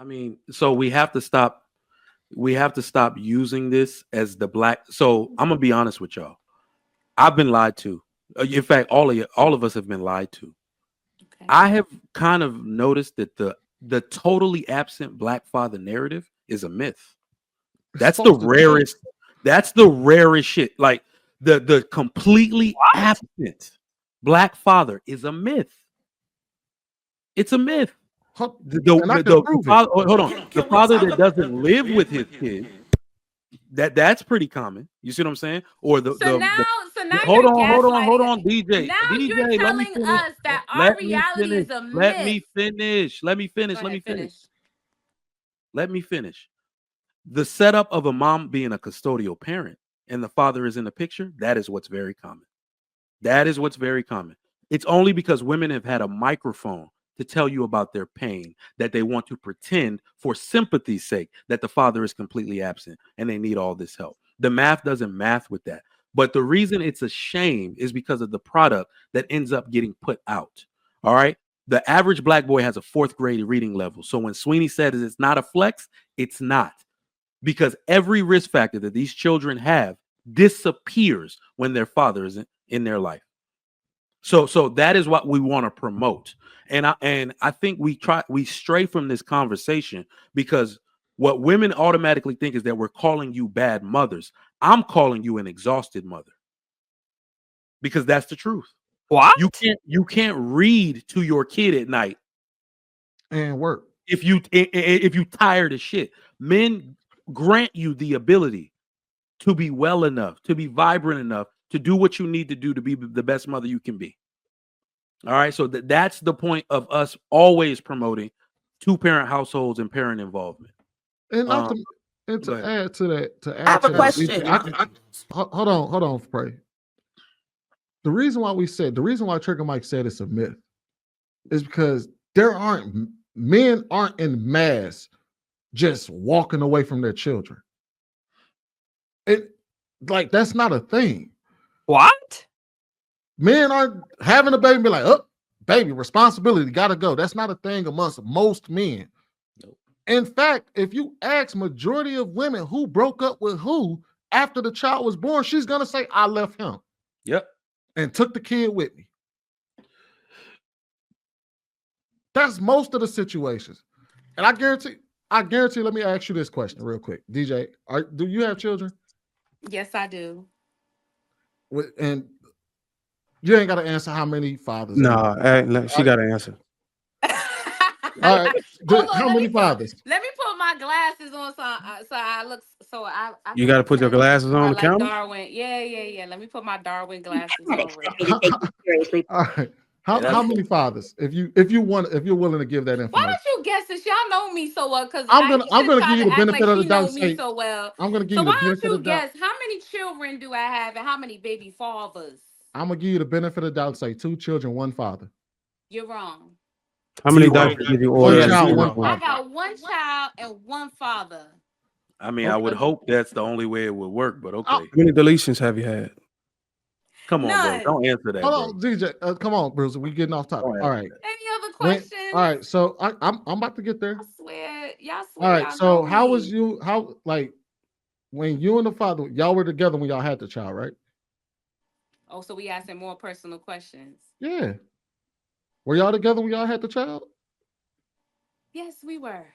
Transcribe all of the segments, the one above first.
I mean, so we have to stop. We have to stop using this as the black. So I'm gonna be honest with y'all. I've been lied to. In fact, all of us have been lied to. Okay. I have kind of noticed that the totally absent black father narrative is a myth. It's That's the supposed to change. rarest. That's the rarest shit. Like the completely absent black father is a myth. It's a myth. And I can prove it. Father, hold on. The father that doesn't live with his kids, that's pretty common. You see what I'm saying? Or So now hold you're on, gaslighting. DJ. Now you're DJ, let me telling finish. us that our Let me reality finish. is a Let myth. me finish. Let me finish. Go Let me ahead, finish. finish. Let me finish. The setup of a mom being a custodial parent and the father is in the picture, that is what's very common. That is what's very common. It's only because women have had a microphone to tell you about their pain that they want to pretend for sympathy's sake that the father is completely absent and they need all this help. The math doesn't math with that. But the reason it's a shame is because of the product that ends up getting put out. All right. The average black boy has a 4th grade reading level. So when Sweeney said it's not a flex, it's not. Because every risk factor that these children have disappears when their father isn't in their life. So that is what we want to promote. And I think we stray from this conversation because what women automatically think is that we're calling you bad mothers. I'm calling you an exhausted mother. Because that's the truth. What? You can't read to your kid at night and work. if you tired as shit. Men grant you the ability to be well enough, to be vibrant enough, to do what you need to do to be the best mother you can be. All right. So that's the point of us always promoting 2-parent households and parent involvement. And Go to ahead. add to that, I have a question. Hold on, Pray. The reason why Trigger Mike said it's a myth is because men aren't in mass just walking away from their children. That's not a thing. What? Men aren't having a baby and be like, oh, baby, responsibility, gotta go. That's not a thing amongst most men. Nope. In fact, if you ask majority of women who broke up with who after the child was born, she's gonna say, I left him. Yep. And took the kid with me. That's most of the situations. And I guarantee, let me ask you this question real quick. DJ, do you have children? Yes, I do. And you ain't got to answer how many fathers. No, she got to answer. All right. How many fathers? Let me put my glasses on so I look so I You got to put your glasses on the like camera? Darwin. Yeah. Let me put my Darwin glasses on. Seriously. All right. How many fathers? If you're willing to give that information. Why don't you guess this? Y'all know me so well because I'm gonna give you the benefit of the doubt. Me so well. I'm gonna give you the benefit of the doubt. Guess how many children do I have and how many baby fathers? I'm gonna give you the benefit of the doubt. Say 2 children, 1 father. You're wrong. How many doctors did you order? One child, 1 father. I got 1 child and 1 father. I mean, I would hope that's the only way it would work, but okay. How many deletions have you had? Come on, bro. Don't answer that. Hold on, DJ. Come on, Bruce. We getting off topic. All right. Any other questions? All right. So I'm about to get there. I swear, y'all swear. All right. So how was you? When you and the father y'all were together when y'all had the child, right? Oh, so we asking more personal questions. Yeah. Were y'all together when y'all had the child? Yes, we were.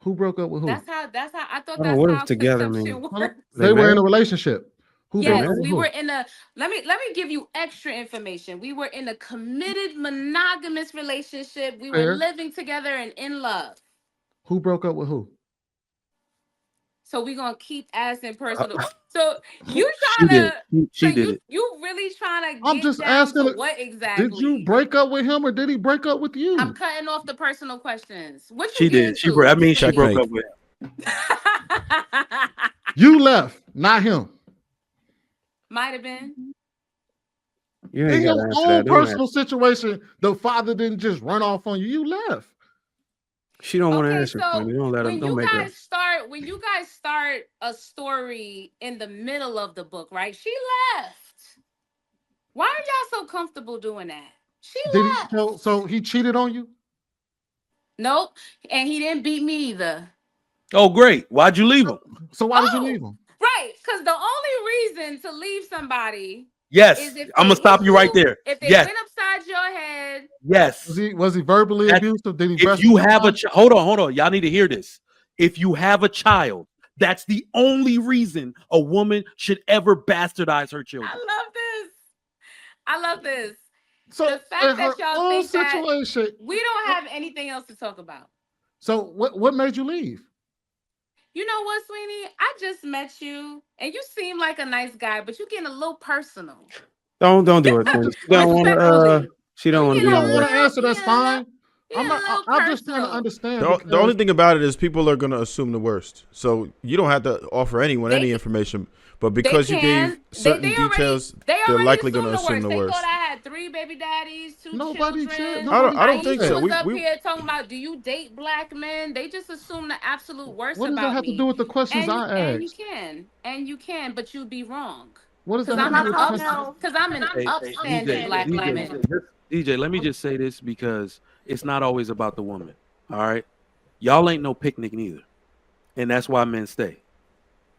Who broke up with who? That's how I thought what that's how together conception works. They were in a relationship. Yes, we were in a let me give you extra information. We were in a committed monogamous relationship. We were living together and in love. Who broke up with who? So we're gonna keep asking personal. So you trying to she did it. You really trying to get I'm just down asking to what exactly? Did you break up with him or did he break up with you? I'm cutting off the personal questions. What she did. She broke up with him. You left, not him. Might have been. You in your own personal situation, the father didn't just run off on you. You left. She don't want to answer. So don't let her. Don't make her. When you guys start a story in the middle of the book, right? She left. Why are y'all so comfortable doing that? She left. So he cheated on you? Nope. And he didn't beat me either. Oh, great. Why'd you leave him? So why did you leave him? Right. Because the only reason to leave somebody Yes. is if I'm going to stop you right there. If they Yes. went upside your head. Yes. Was he verbally abusive? Did he if you have a hold on. Y'all need to hear this. If you have a child, that's the only reason a woman should ever bastardize her children. I love this. So the fact that y'all think situation, that we don't have anything else to talk about. So what made you leave? You know what, Sweeney? I just met you, and you seem like a nice guy, but you're getting a little personal. Don't do it, Sweeney. She don't want to. She don't want to. You don't want to answer. That's fine. I'm just trying to understand. The only thing about it is people are going to assume the worst. So you don't have to offer anyone any information. But because you gave certain details, they're likely going to assume the worst. They thought I had 3 baby daddies, 2 Nobody children. Cared. I don't think so. We was up here talking about, do you date black men? They just assume the absolute worst about me. What does that have to do with the questions I asked? And you can, but you'd be wrong. What does that have to do with the questions? Because I'm an upstanding black woman. DJ, let me just say this because it's not always about the woman. All right, y'all ain't no picnic neither, and that's why men stay.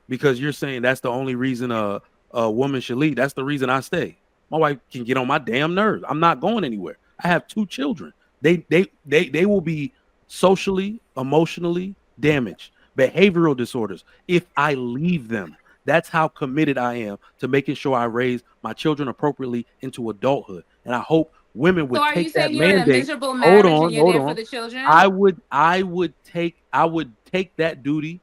Because you're saying that's the only reason a woman should leave. That's the reason I stay. My wife can get on my damn nerves. I'm not going anywhere. I have 2 children. They will be socially, emotionally damaged, behavioral disorders if I leave them. That's how committed I am to making sure I raise my children appropriately into adulthood. And I hope women would take that mandate. Hold on. For the children? I would take that duty,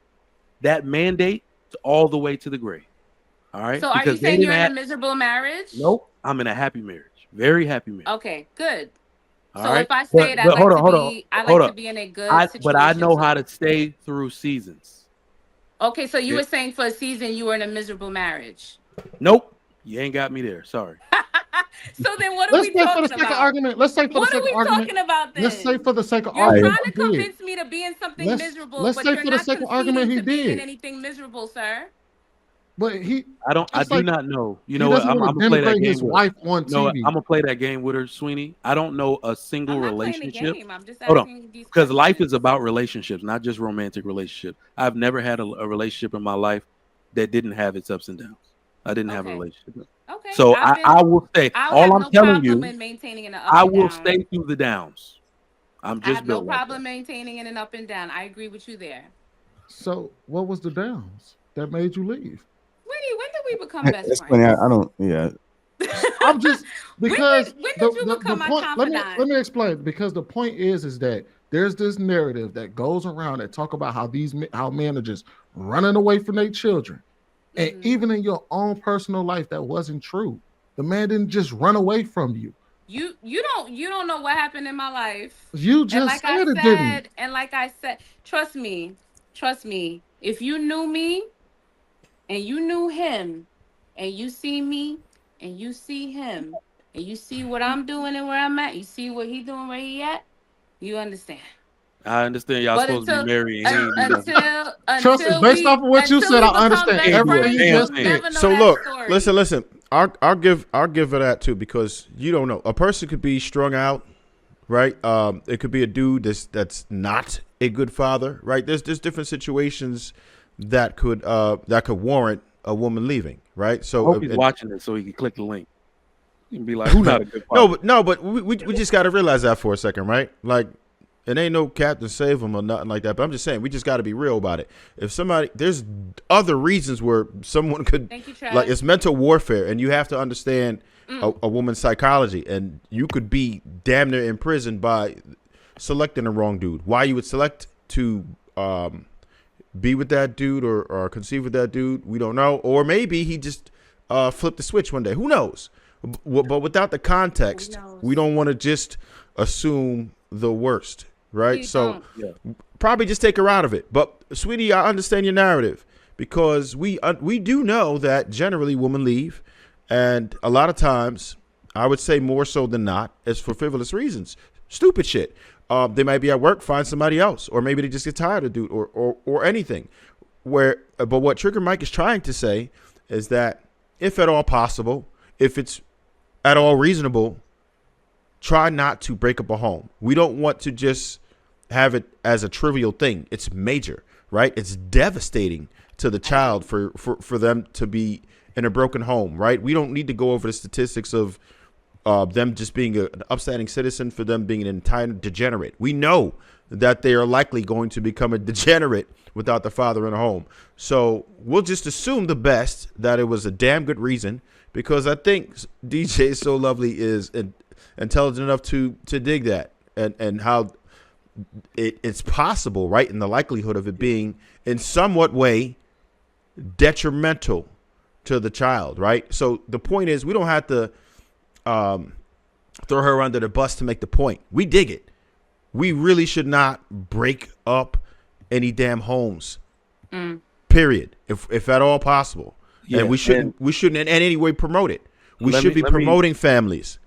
that mandate, all the way to the grave. All right. So are you saying you're in a miserable marriage? Nope. I'm in a happy marriage. Very happy marriage. Okay, good. All so right? if I say it, I like to be in a good situation. But I know how to stay through seasons. Okay, so you were saying for a season you were in a miserable marriage. Nope. You ain't got me there. Sorry. So then what are we talking about? Let's say for the sake of argument. What are we talking about then? Let's say for the sake of argument. You're trying to convince me to be in something miserable, let's but say you're for the not sake of argument he be in did. anything miserable, sir. But I do not know. You know what? I'm gonna play that game with wife on TV. No, I'm gonna play that game with her, Sweeney. I don't know a single relationship. I'm just Hold on, because life is about relationships, not just romantic relationships. I've never had a relationship in my life that didn't have its ups and downs. I didn't have a relationship. Okay. So I will stay. All I'm telling you, I will stay through the downs. I'm just I have no problem maintaining in an up and down. I agree with you there. So what was the downs that made you leave? When did we become best friends? I don't. Yeah. I'm just because when did you become my confidant? Let me explain. Because the point is that there's this narrative that goes around that talk about how men are just running away from their children, and even in your own personal life, that wasn't true. The man didn't just run away from you. You don't know what happened in my life. You just said it didn't. And like I said, trust me. If you knew me, and you knew him, and you see me, and you see him, and you see what I'm doing and where I'm at, you see what he doing where he at, you understand. I understand y'all supposed to be married. Trust me, based off of what you said, I understand everything you just said. So look, listen. I'll give it that too, because you don't know. A person could be strung out, right? It could be a dude that's not a good father, right? There's different situations that could warrant a woman leaving, right? So I hope he's watching this so he can click the link. He can be like, "Who's not a good father?" No, but we just got to realize that for a second, right? Like, it ain't no Captain Save him or nothing like that. But I'm just saying, we just got to be real about it. If there's other reasons where someone could, like, it's mental warfare, and you have to understand a woman's psychology, and you could be damn near imprisoned by selecting the wrong dude. Why you would select to be with that dude or conceive with that dude, we don't know. Or maybe he just flipped the switch one day. Who knows? But without the context, we don't want to just assume the worst, right? So probably just take her out of it. But sweetie, I understand your narrative, because we do know that generally women leave, and a lot of times, I would say more so than not, it's for frivolous reasons, stupid shit. They might be at work, find somebody else, or maybe they just get tired of dude or anything. But what Trigger Mike is trying to say is that if at all possible, if it's at all reasonable, try not to break up a home. We don't want to just have it as a trivial thing. It's major, right? It's devastating to the child for them to be in a broken home, right? We don't need to go over the statistics of them just being an upstanding citizen, for them being an entire degenerate. We know that they are likely going to become a degenerate without the father in the home. So we'll just assume the best, that it was a damn good reason, because I think DJ So Lovely is intelligent enough to dig that, and how it's possible, right, in the likelihood of it being in somewhat way detrimental to the child, right? So the point is, we don't have to throw her under the bus to make the point. We dig it. We really should not break up any damn homes, period, if at all possible. Yeah, and we shouldn't in any way promote it. We should be promoting families.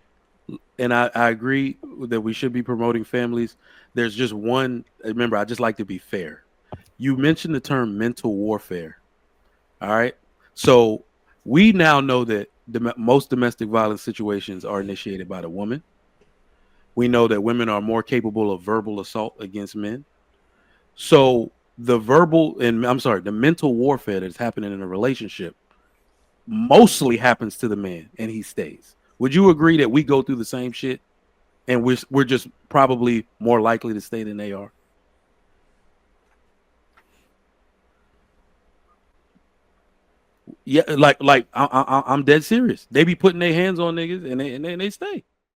And I agree that we should be promoting families. There's just one, remember, I just like to be fair. You mentioned the term mental warfare. All right. So we now know that most domestic violence situations are initiated by the woman. We know that women are more capable of verbal assault against men. So the mental warfare that's happening in a relationship mostly happens to the man, and he stays. Would you agree that we go through the same shit, and we're just probably more likely to stay than they are? Yeah, like I'm dead serious. They be putting their hands on niggas, and they stay.